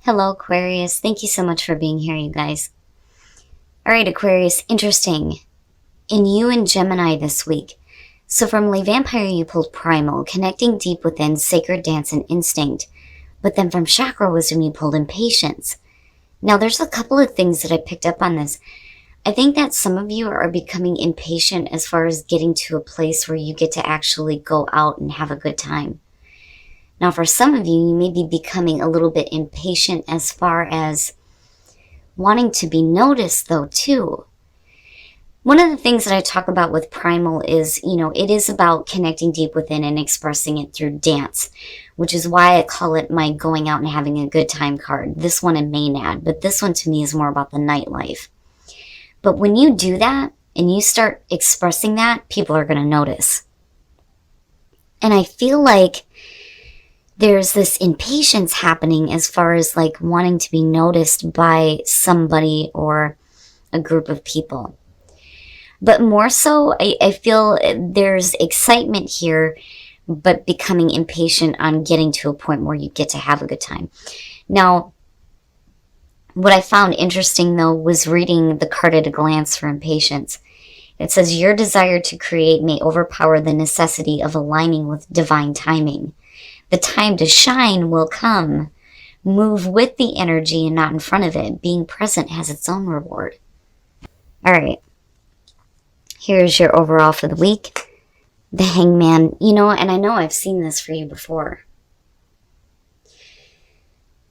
Hello, Aquarius. Thank you so much for being here, you guys. All right, Aquarius, interesting. In you and Gemini this week. So from Le Vampire, you pulled Primal, connecting deep within, sacred dance, and instinct. But then from Chakra Wisdom, you pulled Impatience. Now, there's a couple of things that I picked up on this. I think that some of you are becoming impatient as far as getting to a place where you get to actually go out and have a good time. Now, for some of you, you may be becoming a little bit impatient as far as wanting to be noticed, though, too. One of the things that I talk about with Primal is, it is about connecting deep within and expressing it through dance, which is why I call it my going out and having a good time card. This one in Maynard, but this one to me is more about the nightlife. But when you do that and you start expressing that, people are going to notice. And I feel like there's this impatience happening as far as like wanting to be noticed by somebody or a group of people. But more so, I feel there's excitement here, but becoming impatient on getting to a point where you get to have a good time. Now, what I found interesting, though, was reading the card at a glance for impatience. It says, your desire to create may overpower the necessity of aligning with divine timing. The time to shine will come. Move with the energy and not in front of it. Being present has its own reward. All right. Here's your overall for the week. The Hangman. And I know I've seen this for you before.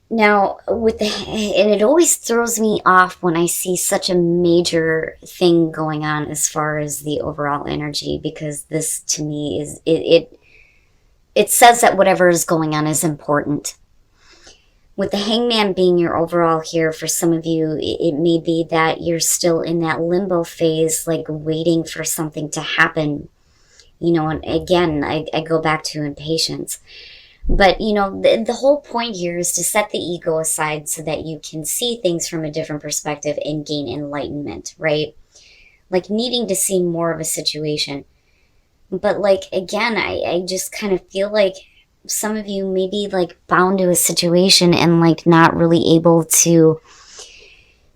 Now, and it always throws me off when I see such a major thing going on as far as the overall energy, because this to me is, it says that whatever is going on is important. With the Hangman being your overall here, for some of you, it may be that you're still in that limbo phase, like waiting for something to happen. And again, I go back to impatience. But, the whole point here is to set the ego aside so that you can see things from a different perspective and gain enlightenment, right? Like needing to see more of a situation. But like, again, I just kind of feel like some of you may be like bound to a situation and like not really able to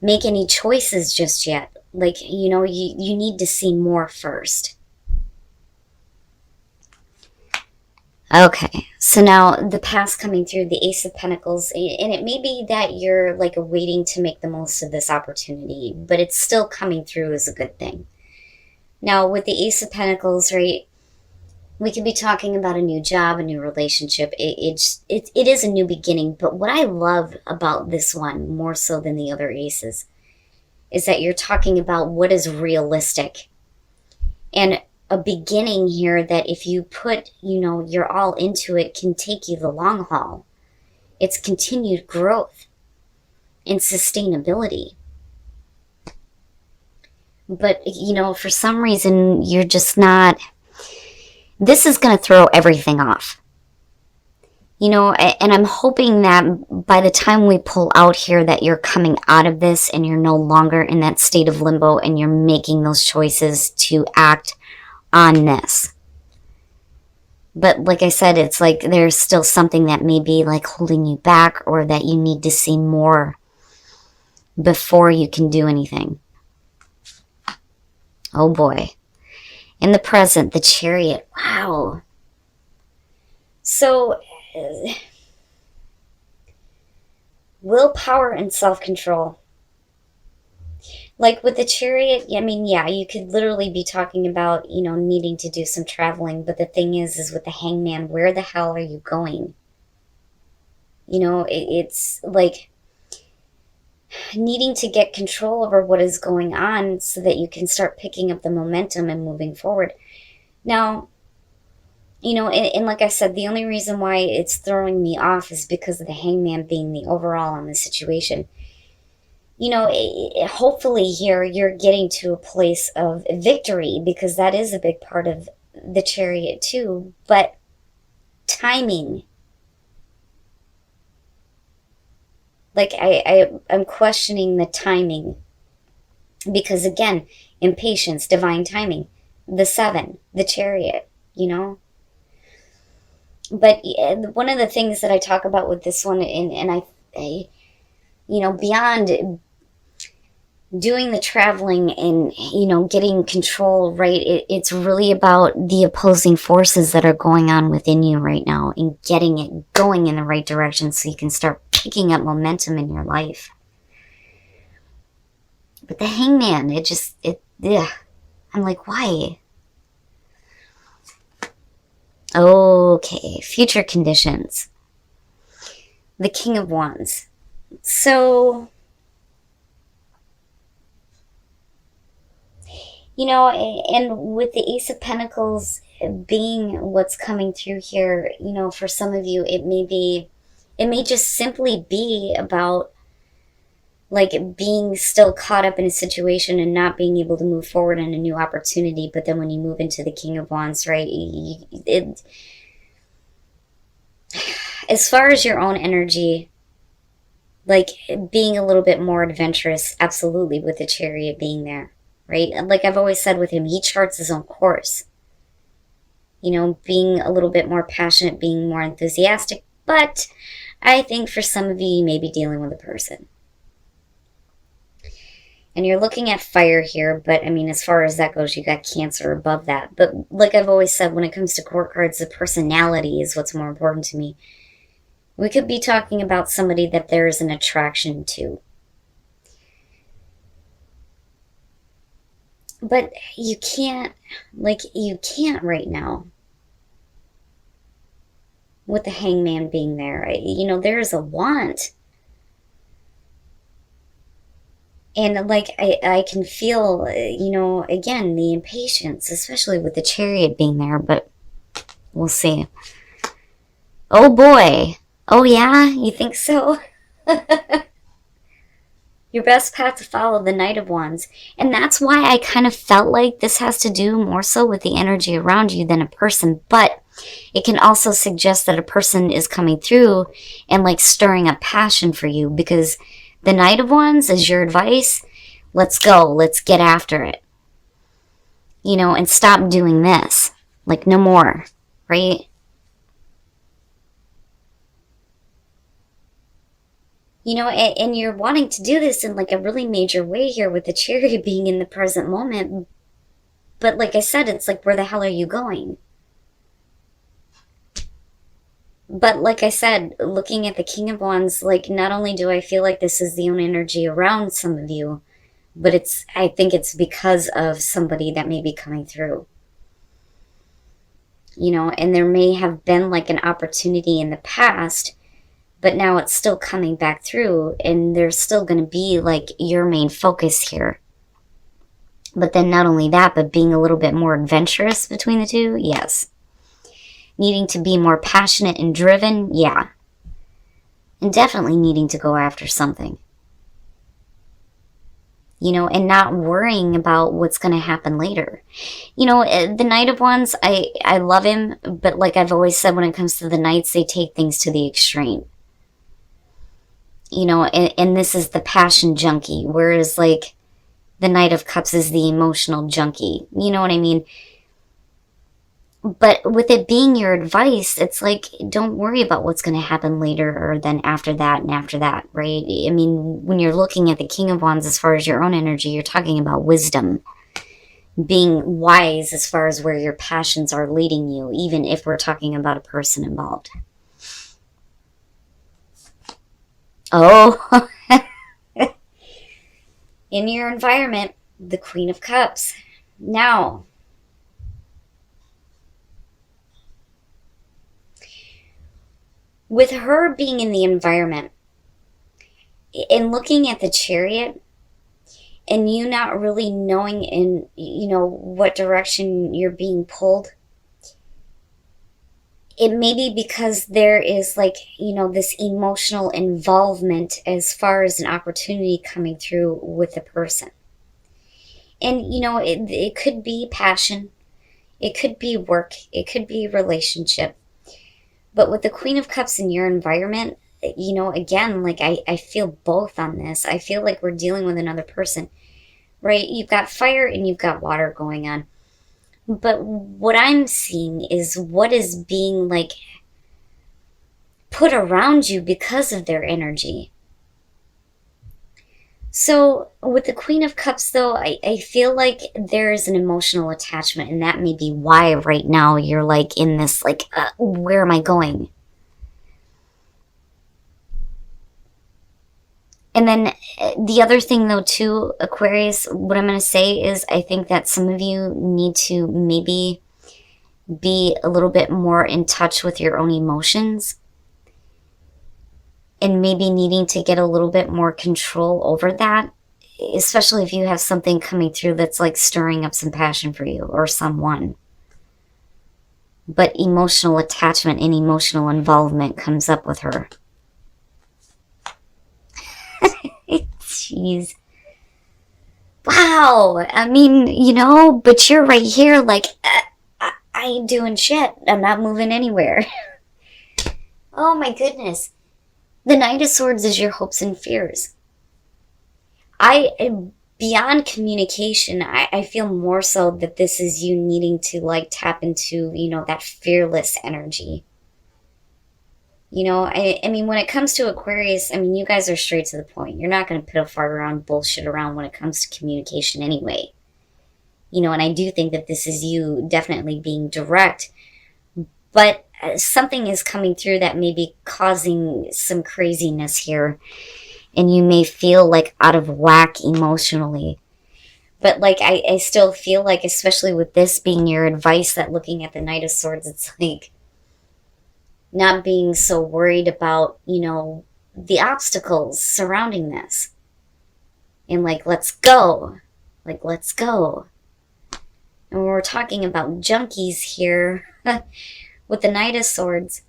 make any choices just yet. Like, you need to see more first. Okay, so now the past coming through, the Ace of Pentacles, and it may be that you're like waiting to make the most of this opportunity, but it's still coming through as a good thing. Now, with the Ace of Pentacles, right, we could be talking about a new job, a new relationship. It is a new beginning, but what I love about this one, more so than the other aces, is that you're talking about what is realistic. And a beginning here that if you put, you're all into it, can take you the long haul. It's continued growth and sustainability. But, for some reason, you're just not. This is going to throw everything off. And I'm hoping that by the time we pull out here that you're coming out of this and you're no longer in that state of limbo and you're making those choices to act on this. But like I said, it's like there's still something that may be like holding you back, or that you need to see more before you can do anything. Oh boy. In the present, the Chariot. Wow. So, willpower and self-control. Like with the Chariot, you could literally be talking about, needing to do some traveling. But the thing is with the Hangman, where the hell are you going? It's like needing to get control over what is going on so that you can start picking up the momentum and moving forward. Now, and like I said, the only reason why it's throwing me off is because of the Hangman being the overall on the situation. Hopefully here you're getting to a place of victory, because that is a big part of the Chariot too. But timing. Like I'm questioning the timing, because again, impatience, divine timing, the 7, the Chariot, But one of the things that I talk about with this one, and you know, beyond doing the traveling and, you know, getting control, right? It's really about the opposing forces that are going on within you right now and getting it going in the right direction so you can start picking up momentum in your life. But the Hangman, yeah. I'm like, why? Okay, future conditions. The King of Wands. So, you know, and with the Ace of Pentacles being what's coming through here, you know, for some of you, it may just simply be about like being still caught up in a situation and not being able to move forward in a new opportunity. But then when you move into the King of Wands, right, as far as your own energy, like being a little bit more adventurous, absolutely, with the Chariot being there, right? Like I've always said with him, he charts his own course. You know, being a little bit more passionate, being more enthusiastic. But I think for some of you, you may be dealing with a person. And you're looking at fire here, but I mean, as far as that goes, you got Cancer above that. But like I've always said, when it comes to court cards, the personality is what's more important to me. We could be talking about somebody that there is an attraction to. But you can't right now. With the Hangman being there, you know, there is a want. And like, I can feel, you know, again, the impatience, especially with the Chariot being there, but we'll see. Oh boy. Oh yeah, you think so? Your best path to follow, the Knight of Wands. And that's why I kind of felt like this has to do more so with the energy around you than a person. But it can also suggest that a person is coming through and like stirring up passion for you, because the Knight of Wands is your advice. Let's go. Let's get after it. You know, and stop doing this. Like no more, right? You know, and you're wanting to do this in like a really major way here with the Chariot being in the present moment. But like I said, it's like, where the hell are you going? But like I said, looking at the King of Wands, like not only do I feel like this is the own energy around some of you, but I think it's because of somebody that may be coming through. You know, and there may have been like an opportunity in the past, but now it's still coming back through, and there's still going to be like your main focus here. But then not only that, but being a little bit more adventurous between the two, yes. Needing to be more passionate and driven, yeah. And definitely needing to go after something. You know, and not worrying about what's going to happen later. You know, the Knight of Wands, I love him, but like I've always said, when it comes to the Knights, they take things to the extreme. You know, and this is the passion junkie, whereas like the Knight of Cups is the emotional junkie. You know what I mean? But with it being your advice, it's like, don't worry about what's going to happen later or then after that and after that, right? I mean, when you're looking at the King of Wands as far as your own energy, you're talking about wisdom. Being wise as far as where your passions are leading you, even if we're talking about a person involved. Oh, in your environment, the Queen of Cups. Now, with her being in the environment and looking at the Chariot and you not really knowing in, you know, what direction you're being pulled, it may be because there is like, you know, this emotional involvement as far as an opportunity coming through with a person. And, you know, it could be passion. It could be work. It could be relationship. But with the Queen of Cups in your environment, you know, again, like I feel both on this. I feel like we're dealing with another person, right? You've got fire and you've got water going on. But what I'm seeing is what is being like put around you because of their energy. So with the Queen of Cups, though, I feel like there is an emotional attachment, and that may be why right now you're like in this, like, where am I going? And then the other thing, though, too, Aquarius, what I'm going to say is I think that some of you need to maybe be a little bit more in touch with your own emotions, and maybe needing to get a little bit more control over that, especially if you have something coming through that's like stirring up some passion for you or someone. But emotional attachment and emotional involvement comes up with her. Jeez. Wow. I mean, you know, but you're right here like, I ain't doing shit. I'm not moving anywhere. Oh my goodness. The Knight of Swords is your hopes and fears. Beyond communication, I feel more so that this is you needing to like tap into, you know, that fearless energy. You know, I mean, when it comes to Aquarius, I mean, you guys are straight to the point. You're not going to piddle fart around, bullshit around when it comes to communication anyway. You know, and I do think that this is you definitely being direct. But something is coming through that may be causing some craziness here. And you may feel like out of whack emotionally. But like, I still feel like, especially with this being your advice, that looking at the Knight of Swords, it's like, not being so worried about, you know, the obstacles surrounding this. And like, let's go. Like, let's go. And when we're talking about junkies here, with the Knight of Swords,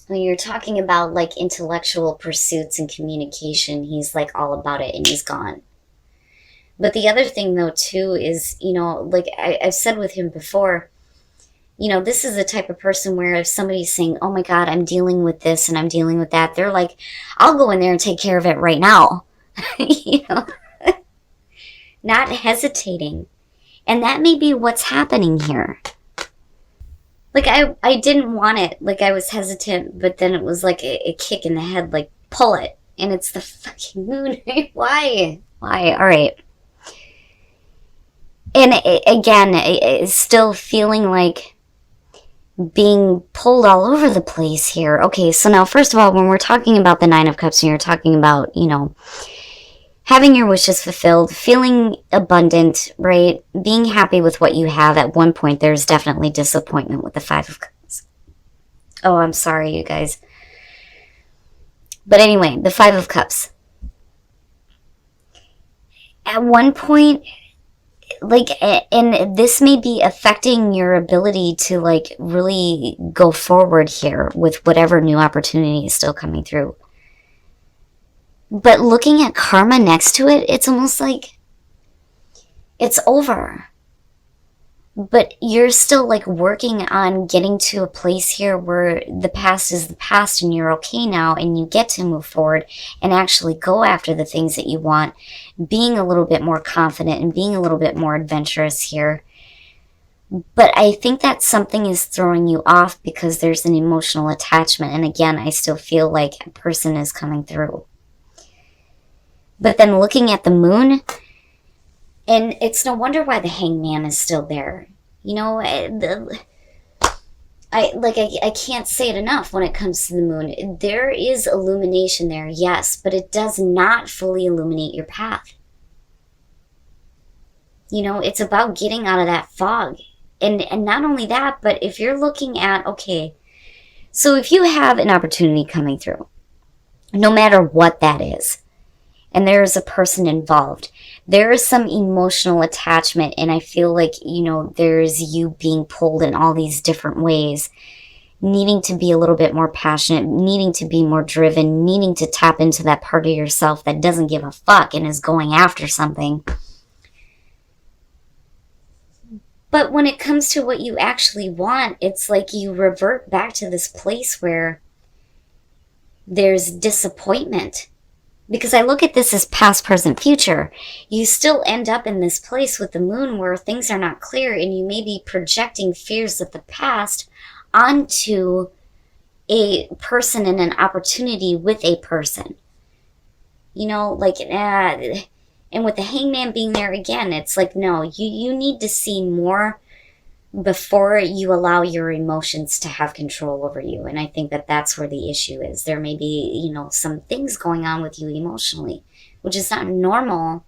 when you're talking about like intellectual pursuits and communication, he's like all about it and he's gone. But the other thing though too is, you know, like I've said with him before, you know, this is the type of person where if somebody's saying, oh my God, I'm dealing with this and I'm dealing with that, they're like, I'll go in there and take care of it right now. You know, not hesitating. And that may be what's happening here. Like, I didn't want it. Like, I was hesitant, but then it was like a kick in the head, like, pull it. And it's the fucking moon. Why? Why? All right. And again, it's still feeling like being pulled all over the place here. Okay, so now, first of all, when we're talking about the Nine of Cups and you're talking about, you know, having your wishes fulfilled, feeling abundant, right? Being happy with what you have. At one point, there's definitely disappointment with the Five of Cups. Oh, I'm sorry, you guys. But anyway, the Five of Cups. At one point, like, and this may be affecting your ability to, like, really go forward here with whatever new opportunity is still coming through. But looking at karma next to it, it's almost like it's over. But you're still like working on getting to a place here where the past is the past and you're okay now and you get to move forward and actually go after the things that you want, being a little bit more confident and being a little bit more adventurous here. But I think that something is throwing you off because there's an emotional attachment. And again, I still feel like a person is coming through. But then looking at the moon, and it's no wonder why the Hangman is still there. You know, I can't say it enough when it comes to the moon. There is illumination there, yes, but it does not fully illuminate your path. You know, it's about getting out of that fog. And not only that, but if you're looking at, okay, so if you have an opportunity coming through, no matter what that is, and there is a person involved, there is some emotional attachment, and I feel like, you know, there's you being pulled in all these different ways, needing to be a little bit more passionate, needing to be more driven, needing to tap into that part of yourself that doesn't give a fuck and is going after something. But when it comes to what you actually want, it's like you revert back to this place where there's disappointment. Because I look at this as past, present, future. You still end up in this place with the moon where things are not clear and you may be projecting fears of the past onto a person and an opportunity with a person. You know, like, and with the Hangman being there again, it's like, no, you need to see more before you allow your emotions to have control over you. And I think that that's where the issue is. There may be, you know, some things going on with you emotionally, which is not normal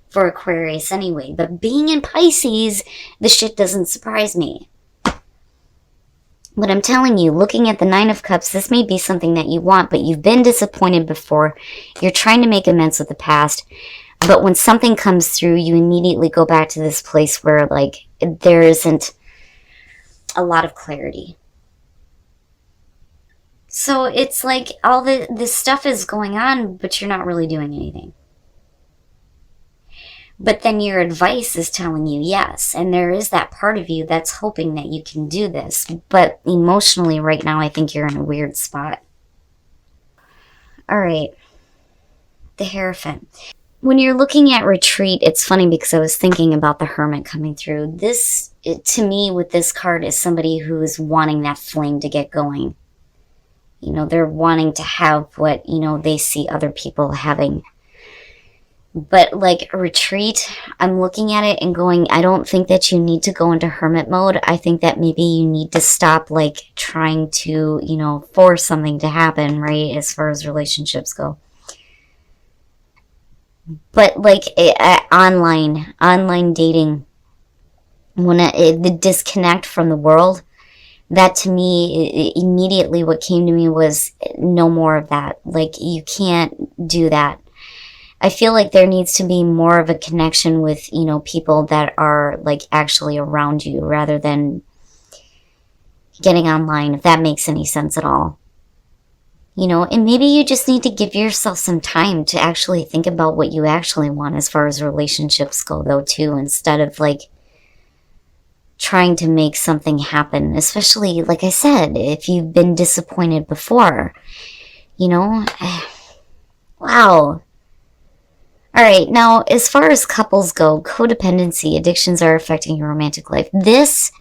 for Aquarius anyway. But being in Pisces, the shit doesn't surprise me. But I'm telling you, looking at the Nine of Cups, this may be something that you want, but you've been disappointed before. You're trying to make amends with the past. But when something comes through, you immediately go back to this place where, like, there isn't a lot of clarity. So it's like all this stuff is going on, but you're not really doing anything. But then your advice is telling you yes. And there is that part of you that's hoping that you can do this. But emotionally right now, I think you're in a weird spot. All right. The Hierophant. When you're looking at retreat, it's funny because I was thinking about the Hermit coming through. This, to me, with this card, is somebody who is wanting that flame to get going. You know, they're wanting to have what, you know, they see other people having. But like retreat, I'm looking at it and going, I don't think that you need to go into hermit mode. I think that maybe you need to stop like trying to, you know, force something to happen, right? As far as relationships go. But like online dating, when the disconnect from the world, that to me, immediately what came to me was no more of that. Like, you can't do that. I feel like there needs to be more of a connection with, you know, people that are like actually around you rather than getting online, if that makes any sense at all. You know, and maybe you just need to give yourself some time to actually think about what you actually want as far as relationships go, though, too, instead of like trying to make something happen, especially, like I said, if you've been disappointed before, you know. Wow. All right, now, as far as couples go, codependency, addictions are affecting your romantic life. This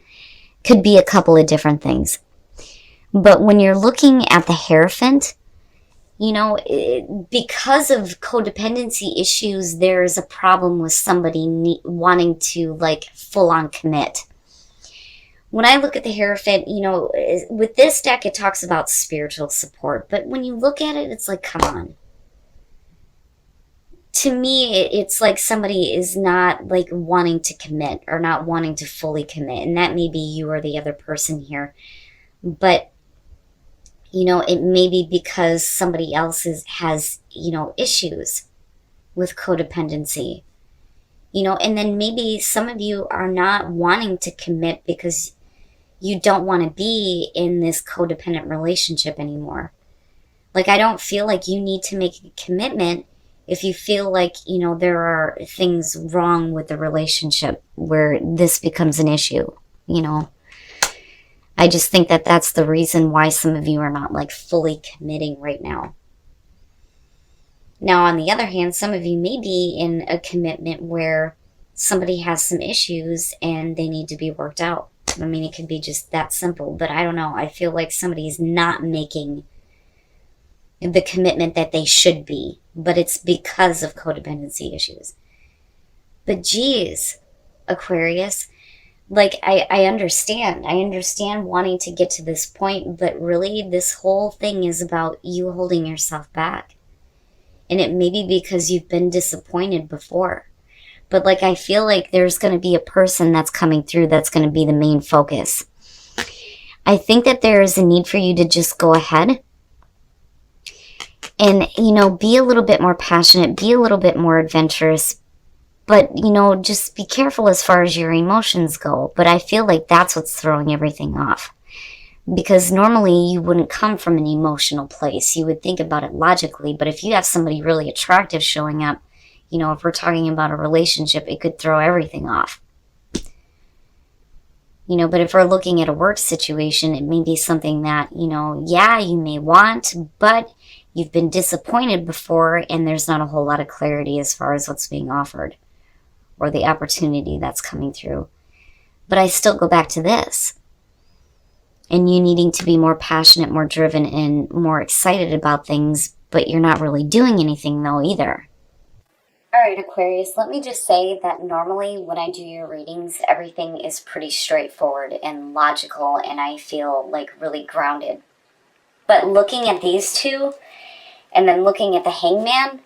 could be a couple of different things. But when you're looking at the Hierophant, you know, because of codependency issues, there's a problem with somebody wanting to, like, full-on commit. When I look at the Hierophant, you know, with this deck, it talks about spiritual support. But when you look at it, it's like, come on. To me, it's like somebody is not, like, wanting to commit or not wanting to fully commit. And that may be you or the other person here. But, you know, it may be because somebody else has, you know, issues with codependency. You know, and then maybe some of you are not wanting to commit because you don't want to be in this codependent relationship anymore. Like, I don't feel like you need to make a commitment if you feel like, you know, there are things wrong with the relationship where this becomes an issue, you know. I just think that that's the reason why some of you are not, like, fully committing right now. Now, on the other hand, some of you may be in a commitment where somebody has some issues and they need to be worked out. I mean, it could be just that simple, but I don't know. I feel like somebody's not making the commitment that they should be, but it's because of codependency issues. But geez, Aquarius, like, I understand wanting to get to this point, but really this whole thing is about you holding yourself back. And it may be because you've been disappointed before. But like, I feel like there's going to be a person that's coming through that's going to be the main focus. I think that there is a need for you to just go ahead and, you know, be a little bit more passionate, be a little bit more adventurous, but, you know, just be careful as far as your emotions go. But I feel like that's what's throwing everything off. Because normally you wouldn't come from an emotional place. You would think about it logically. But if you have somebody really attractive showing up, you know, if we're talking about a relationship, it could throw everything off. You know, but if we're looking at a work situation, it may be something that, you know, yeah, you may want, but you've been disappointed before and there's not a whole lot of clarity as far as what's being offered or the opportunity that's coming through. But I still go back to this. And you needing to be more passionate, more driven, and more excited about things but you're not really doing anything though either. Alright, Aquarius, let me just say that normally when I do your readings, everything is pretty straightforward and logical, and I feel like really grounded. But looking at these two, and then looking at the Hangman,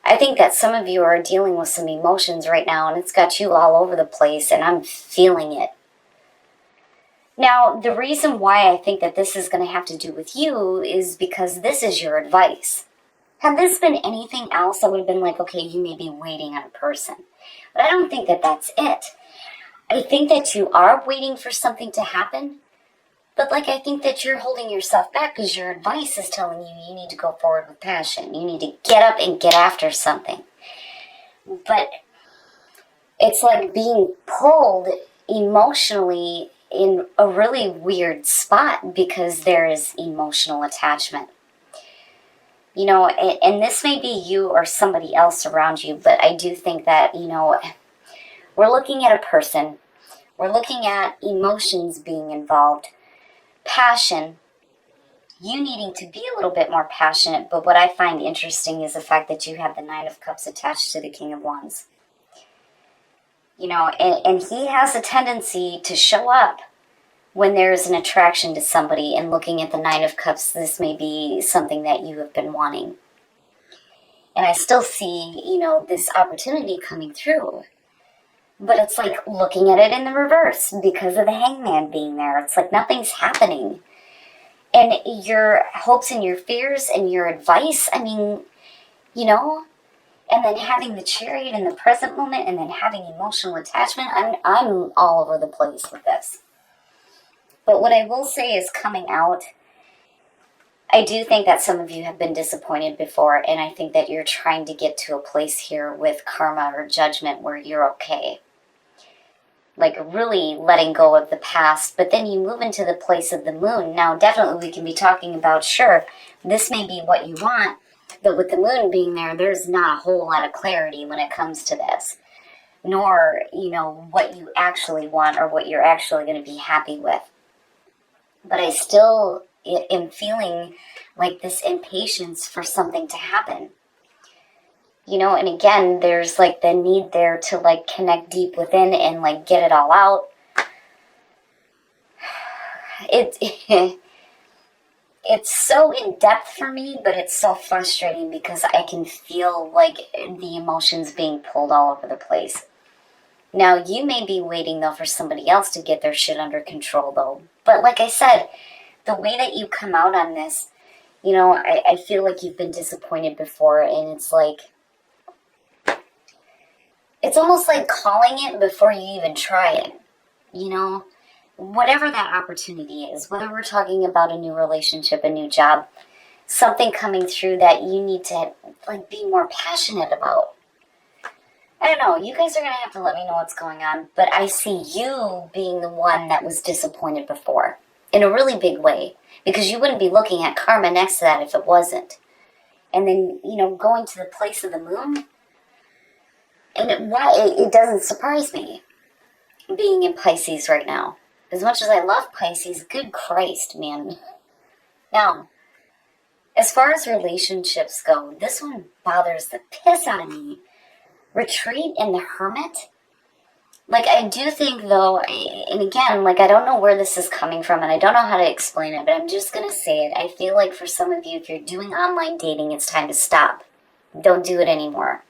I think that some of you are dealing with some emotions right now, and it's got you all over the place, and I'm feeling it. Now, the reason why I think that this is going to have to do with you is because this is your advice. Had this been anything else, I would have been like, okay, you may be waiting on a person. But I don't think that that's it. I think that you are waiting for something to happen. But like, I think that you're holding yourself back because your advice is telling you need to go forward with passion. You need to get up and get after something. But it's like being pulled emotionally in a really weird spot because there is emotional attachment. You know, and this may be you or somebody else around you, but I do think that, you know, we're looking at a person. We're looking at emotions being involved. Passion. You needing to be a little bit more passionate, but what I find interesting is the fact that you have the Nine of Cups attached to the King of Wands. You know, and he has a tendency to show up when there's an attraction to somebody, and looking at the Nine of Cups, this may be something that you have been wanting. And I still see, you know, this opportunity coming through. But it's like looking at it in the reverse because of the Hangman being there. It's like nothing's happening. And your hopes and your fears and your advice, I mean, you know, and then having the Chariot in the present moment and then having emotional attachment, I'm all over the place with this. But what I will say is coming out, I do think that some of you have been disappointed before, and I think that you're trying to get to a place here with karma or judgment where you're okay. Like really letting go of the past, but then you move into the place of the moon. Now, definitely we can be talking about, sure, this may be what you want, but with the moon being there, there's not a whole lot of clarity when it comes to this. Nor, you know, what you actually want or what you're actually going to be happy with. But I still am feeling like this impatience for something to happen. You know, and again, there's like the need there to like connect deep within and like get it all out. It's so in depth for me, but it's so frustrating because I can feel like the emotions being pulled all over the place. Now, you may be waiting, though, for somebody else to get their shit under control, though. But like I said, the way that you come out on this, you know, I feel like you've been disappointed before, and it's like, it's almost like calling it before you even try it, you know? Whatever that opportunity is, whether we're talking about a new relationship, a new job, something coming through that you need to, like, be more passionate about. I don't know, you guys are going to have to let me know what's going on, but I see you being the one that was disappointed before, in a really big way, because you wouldn't be looking at karma next to that if it wasn't. And then, you know, going to the place of the moon, and it doesn't surprise me, being in Pisces right now. As much as I love Pisces, good Christ, man. Now, as far as relationships go, this one bothers the piss out of me. Retreat and the Hermit. Like, I do think, though, and again, like, I don't know where this is coming from, and I don't know how to explain it, but I'm just going to say it. I feel like for some of you, if you're doing online dating, it's time to stop. Don't do it anymore.